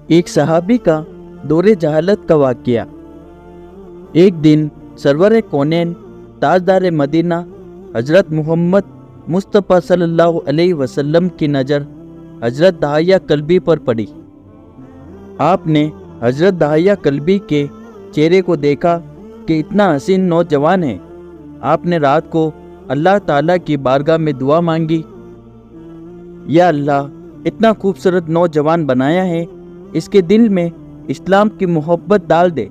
एक सहाबी का दौरे जहालत का वाक़या। एक दिन सरवर कौनैन ताजदार मदीना हज़रत मोहम्मद मुस्तफ़ा सल्लल्लाहु अलैहि वसल्लम की नज़र हज़रत दहिया कल्बी पर पड़ी। आपने हज़रत दहिया कल्बी के चेहरे को देखा कि इतना हसीन नौजवान है। आपने रात को अल्लाह ताला की बारगाह में दुआ मांगी, या अल्लाह, इतना खूबसूरत नौजवान बनाया है, इसके दिल में इस्लाम की मोहब्बत डाल दे,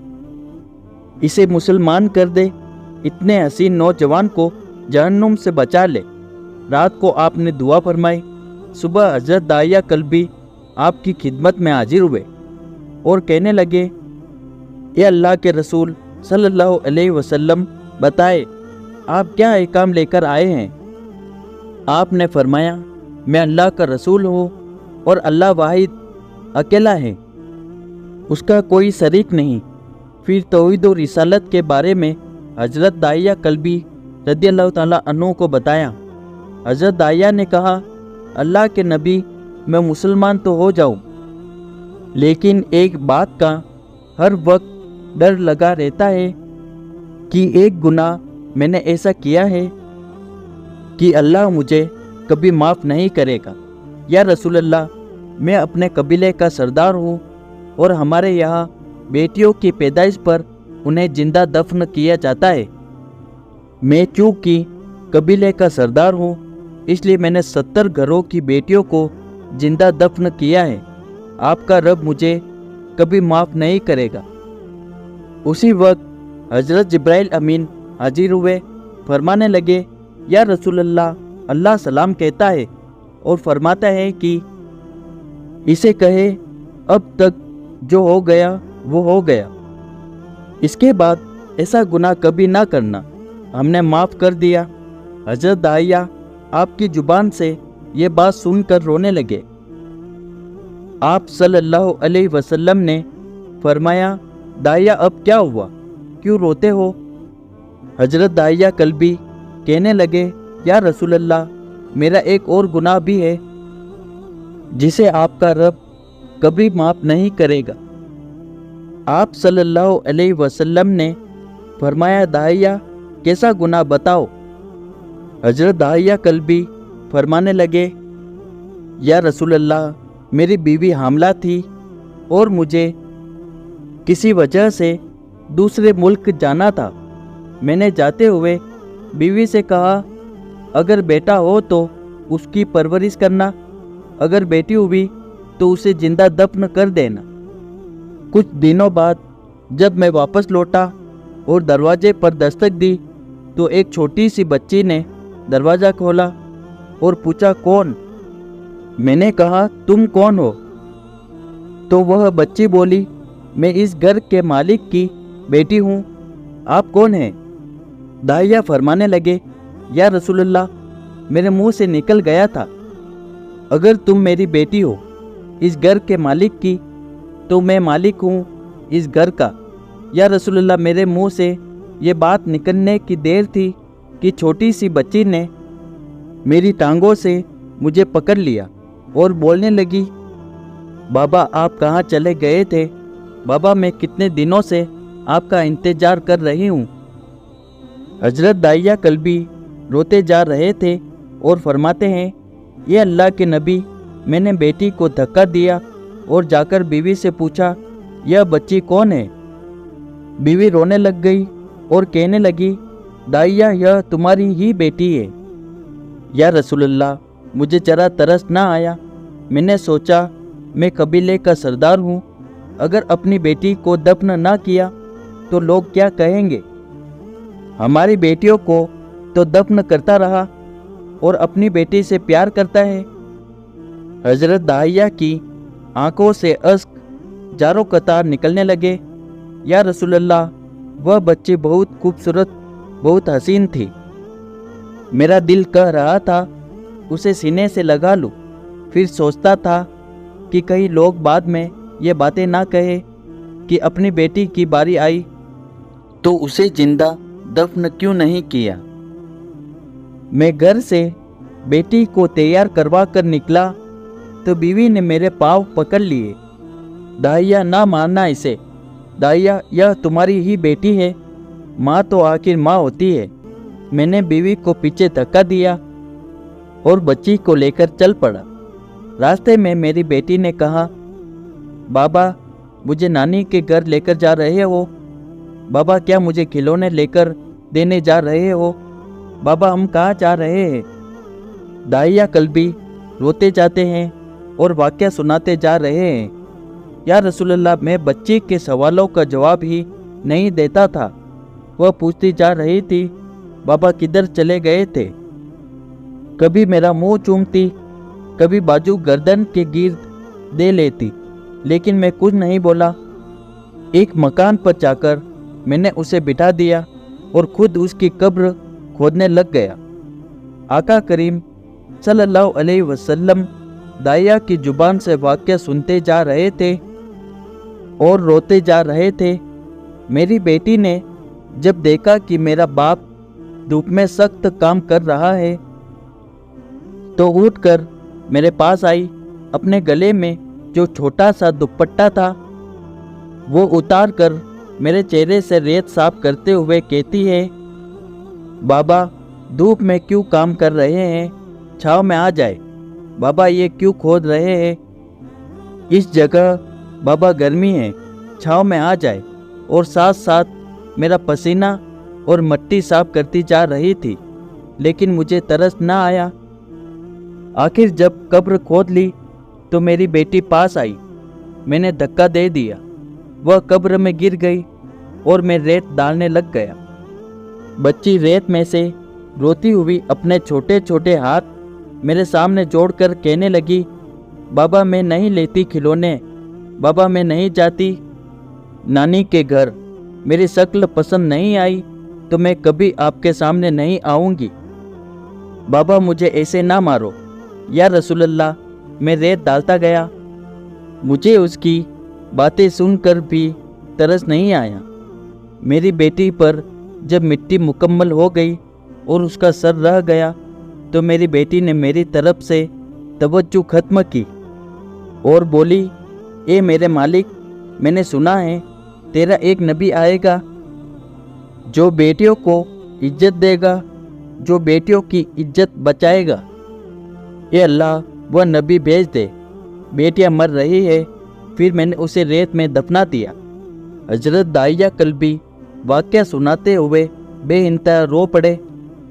इसे मुसलमान कर दे, इतने हसीन नौजवान को जहन्नुम से बचा ले। रात को आपने दुआ फरमाई। सुबह हज़रत दहिया कल्बी आपकी खिदमत में हाजिर हुए और कहने लगे, ये अल्लाह के रसूल सल्लल्लाहु अलैहि वसल्लम, बताए आप क्या अहकाम लेकर आए हैं। आपने फरमाया, मैं अल्लाह का रसूल हूँ और अल्लाह वाहिद अकेला है, उसका कोई शरीक नहीं। फिर तौहीद और रिसालत के बारे में हज़रत दहिया कल्बी रदियल्लाहु ताला अन्हु को बताया। हज़रत दहिया ने कहा, अल्लाह के नबी, मैं मुसलमान तो हो जाऊँ, लेकिन एक बात का हर वक्त डर लगा रहता है कि एक गुनाह मैंने ऐसा किया है कि अल्लाह मुझे कभी माफ़ नहीं करेगा। या रसूल अल्लाह, मैं अपने कबीले का सरदार हूँ और हमारे यहाँ बेटियों की पैदाइश पर उन्हें जिंदा दफन किया जाता है। मैं चूँकि कबीले का सरदार हूँ, इसलिए मैंने 70 घरों की बेटियों को जिंदा दफन किया है। आपका रब मुझे कभी माफ़ नहीं करेगा। उसी वक्त हज़रत जिब्राइल अमीन हाजिर हुए, फरमाने लगे, या रसूल अल्लाह, अल्लाह सलाम कहता है और फरमाता है कि इसे कहे, अब तक जो हो गया वो हो गया, इसके बाद ऐसा गुनाह कभी ना करना, हमने माफ़ कर दिया। हज़रत दहिया आपकी जुबान से ये बात सुनकर रोने लगे। आप सल्लल्लाहु अलैहि वसल्लम ने फरमाया, दहिया, अब क्या हुआ, क्यों रोते हो। हज़रत दहिया कल्बी कहने लगे, या रसूल अल्लाह, मेरा एक और गुनाह भी है जिसे आपका रब कभी माफ़ नहीं करेगा। आप सल्लल्लाहु अलैहि वसल्लम ने फरमाया, दहिया, कैसा गुनाह बताओ। हज़रत दहिया कल्बी फरमाने लगे, या रसूल अल्लाह, मेरी बीवी हामला थी और मुझे किसी वजह से दूसरे मुल्क जाना था। मैंने जाते हुए बीवी से कहा, अगर बेटा हो तो उसकी परवरिश करना, अगर बेटी हुई तो उसे जिंदा दफन कर देना। कुछ दिनों बाद जब मैं वापस लौटा और दरवाजे पर दस्तक दी तो एक छोटी सी बच्ची ने दरवाज़ा खोला और पूछा, कौन। मैंने कहा, तुम कौन हो। तो वह बच्ची बोली, मैं इस घर के मालिक की बेटी हूँ, आप कौन हैं। दहिया फरमाने लगे, या रसूलल्लाह, मेरे मुंह से निकल गया था, अगर तुम मेरी बेटी हो इस घर के मालिक की, तो मैं मालिक हूँ इस घर का। या रसूलल्लाह, मेरे मुंह से ये बात निकलने की देर थी कि छोटी सी बच्ची ने मेरी टांगों से मुझे पकड़ लिया और बोलने लगी, बाबा, आप कहाँ चले गए थे। बाबा, मैं कितने दिनों से आपका इंतज़ार कर रही हूँ। हज़रत दहिया कल्बी रोते जा रहे थे और फरमाते हैं, ये अल्लाह के नबी, मैंने बेटी को धक्का दिया और जाकर बीवी से पूछा, यह बच्ची कौन है। बीवी रोने लग गई और कहने लगी, दहिया, यह तुम्हारी ही बेटी है। या रसूलल्लाह, मुझे जरा तरस ना आया। मैंने सोचा, मैं कबीले का सरदार हूँ, अगर अपनी बेटी को दफन ना किया तो लोग क्या कहेंगे। हमारी बेटियों को तो दफन करता रहा और अपनी बेटी से प्यार करता है। हज़रत दहिया की आंखों से अश्क जारो कतार निकलने लगे। या रसूलल्लाह, वह बच्ची बहुत खूबसूरत, बहुत हसीन थी। मेरा दिल कह रहा था उसे सीने से लगा लूं। फिर सोचता था कि कई लोग बाद में ये बातें ना कहे कि अपनी बेटी की बारी आई तो उसे जिंदा दफन क्यों नहीं किया। मैं घर से बेटी को तैयार करवा कर निकला तो बीवी ने मेरे पाँव पकड़ लिए दाहिया ना मारना इसे, दाहिया यह तुम्हारी ही बेटी है, माँ तो आखिर माँ होती है। मैंने बीवी को पीछे धक्का दिया और बच्ची को लेकर चल पड़ा। रास्ते में मेरी बेटी ने कहा, बाबा मुझे नानी के घर लेकर जा रहे हो? बाबा क्या मुझे खिलौने लेकर देने जा रहे हो? बाबा हम कहाँ जा रहे हैं? दाहिया कल्बी रोते जाते हैं और वाक़या सुनाते जा रहे हैं। या रसूलल्लाह, मैं बच्ची के सवालों का जवाब ही नहीं देता था। वह पूछती जा रही थी, बाबा किधर चले गए थे? कभी मेरा मुंह चूमती, कभी बाजू गर्दन के गिर्द दे लेती, लेकिन मैं कुछ नहीं बोला। एक मकान पर जाकर मैंने उसे बिठा दिया और खुद उसकी कब्र खोदने लग गया। आका करीम सल्लल्लाहु अलैहि वसल्लम दाहिया की जुबान से वाक़या सुनते जा रहे थे और रोते जा रहे थे। मेरी बेटी ने जब देखा कि मेरा बाप धूप में सख्त काम कर रहा है तो उठकर मेरे पास आई। अपने गले में जो छोटा सा दुपट्टा था वो उतार कर मेरे चेहरे से रेत साफ करते हुए कहती है, बाबा धूप में क्यों काम कर रहे हैं? छाँव में आ जाए। बाबा ये क्यों खोद रहे हैं? इस जगह बाबा गर्मी है, छाँव में आ जाए। और साथ साथ मेरा पसीना और मिट्टी साफ करती जा रही थी, लेकिन मुझे तरस ना आया। आखिर जब कब्र खोद ली तो मेरी बेटी पास आई। मैंने धक्का दे दिया, वह कब्र में गिर गई और मैं रेत डालने लग गया। बच्ची रेत में से रोती हुई अपने छोटे छोटे हाथ मेरे सामने जोड़कर कहने लगी, बाबा मैं नहीं लेती खिलौने, बाबा मैं नहीं जाती नानी के घर, मेरी शक्ल पसंद नहीं आई तो मैं कभी आपके सामने नहीं आऊँगी। बाबा मुझे ऐसे ना मारो। या रसूलल्लाह, मैं रेत डालता गया। मुझे उसकी बातें सुनकर भी तरस नहीं आया। मेरी बेटी पर जब मिट्टी मुकम्मल हो गई और उसका सर रह गया तो मेरी बेटी ने मेरी तरफ से तवज्जो ख़त्म की और बोली, ए मेरे मालिक, मैंने सुना है तेरा एक नबी आएगा जो बेटियों को इज्जत देगा, जो बेटियों की इज्जत बचाएगा। ए अल्लाह, वह नबी भेज दे। बेटियां मर रही है। फिर मैंने उसे रेत में दफना दिया। हजरत दाहिया कल्बी वाक़या सुनाते हुए बेइंतहा रो पड़े।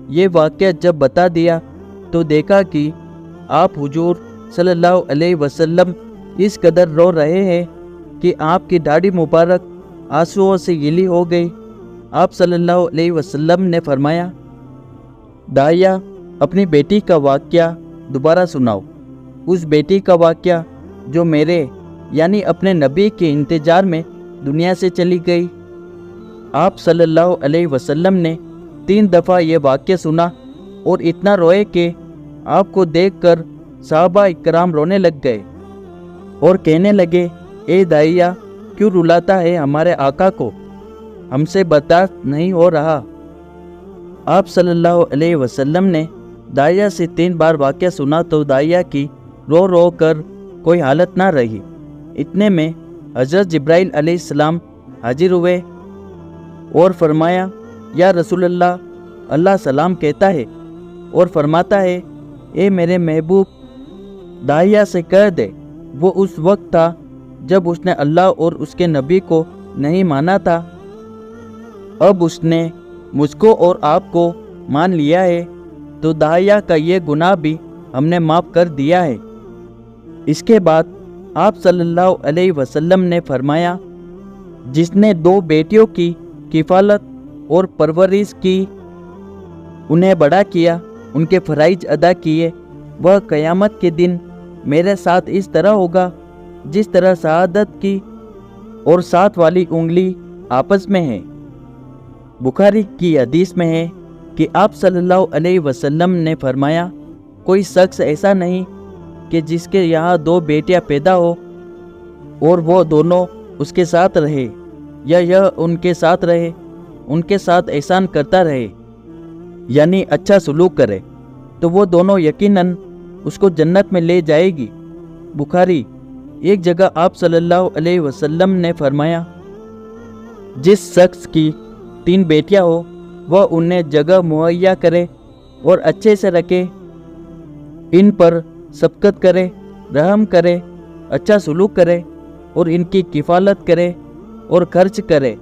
ये वाक़या जब बता दिया तो देखा कि आप हुजूर सल्लल्लाहु अलैहि वसल्लम इस कदर रो रहे हैं कि आपकी दाढ़ी मुबारक आंसुओं से गीली हो गई। आप सल्लल्लाहु अलैहि वसल्लम ने फरमाया, दाहिया अपनी बेटी का वाक़या दोबारा सुनाओ। उस बेटी का वाक़या जो मेरे यानी अपने नबी के इंतज़ार में दुनिया से चली गई। आप सल्लल्लाहु अलैहि वसल्लम ने 3 दफ़ा ये वाक़या सुना और इतना रोए कि आपको देखकर सहाबा इकराम रोने लग गए और कहने लगे, ए दाहिया क्यों रुलाता है हमारे आका को, हमसे बर्दाश्त नहीं हो रहा। आप सल्लल्लाहु अलैहि वसल्लम ने दाहिया से 3 बार वाक़या सुना तो दाहिया की रो रो कर कोई हालत ना रही। इतने में हज़रत जिब्राइल अलैहिस्सलाम हाजिर हुए और फरमाया, या रसूलल्लाह, अल्लाह सलाम कहता है और फरमाता है, ए मेरे महबूब, दाहिया से कह दे वो उस वक्त था जब उसने अल्लाह और उसके नबी को नहीं माना था। अब उसने मुझको और आपको मान लिया है तो दाहिया का ये गुनाह भी हमने माफ़ कर दिया है। इसके बाद आप सल्लल्लाहु अलैहि वसल्लम ने फरमाया, जिसने 2 बेटियों की किफ़ालत और परवरिश की, उन्हें बड़ा किया, उनके फ़राइज़ अदा किए, वह क़यामत के दिन मेरे साथ इस तरह होगा जिस तरह शहादत की और 7 वाली उंगली आपस में है। बुखारी की हदीस में है कि आप सल्लल्लाहु अलैहि वसल्लम ने फरमाया, कोई शख्स ऐसा नहीं कि जिसके यहाँ 2 बेटियाँ पैदा हो और वो दोनों उसके साथ रहे या यह उनके साथ रहे, उनके साथ एहसान करता रहे यानी अच्छा सलूक करे, तो वो दोनों यकीनन उसको जन्नत में ले जाएगी। बुखारी ایک جگہ آپ صلی اللہ علیہ وسلم نے فرمایا، جس شخص کی 3 بیٹیاں ہو وہ انہیں جگہ مہیا کرے اور اچھے سے رکھے، ان پر شفقت کرے، رحم کرے، اچھا سلوک کرے اور ان کی کفالت کرے اور خرچ کرے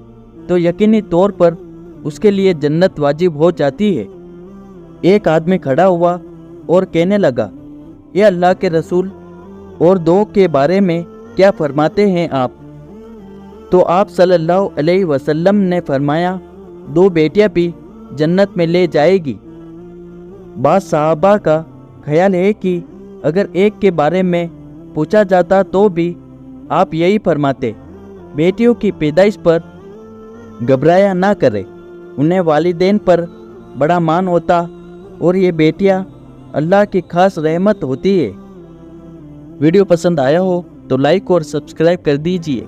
تو یقینی طور پر اس کے لیے جنت واجب ہو جاتی ہے۔ ایک آدمی کھڑا ہوا اور کہنے لگا، اے اللہ کے رسول، اور 2 کے بارے میں کیا فرماتے ہیں آپ؟ تو آپ صلی اللہ علیہ وسلم نے فرمایا، 2 بیٹیاں بھی جنت میں لے جائے گی۔ بعض صحابہ کا خیال ہے کہ اگر ایک کے بارے میں پوچھا جاتا تو بھی آپ یہی فرماتے، بیٹیوں کی پیدائش پر گھبرایا نہ کرے، انہیں والدین پر بڑا مان ہوتا اور یہ بیٹیاں اللہ کی خاص رحمت ہوتی ہے۔ ویڈیو پسند آیا ہو تو لائک اور سبسکرائب کر دیجیے۔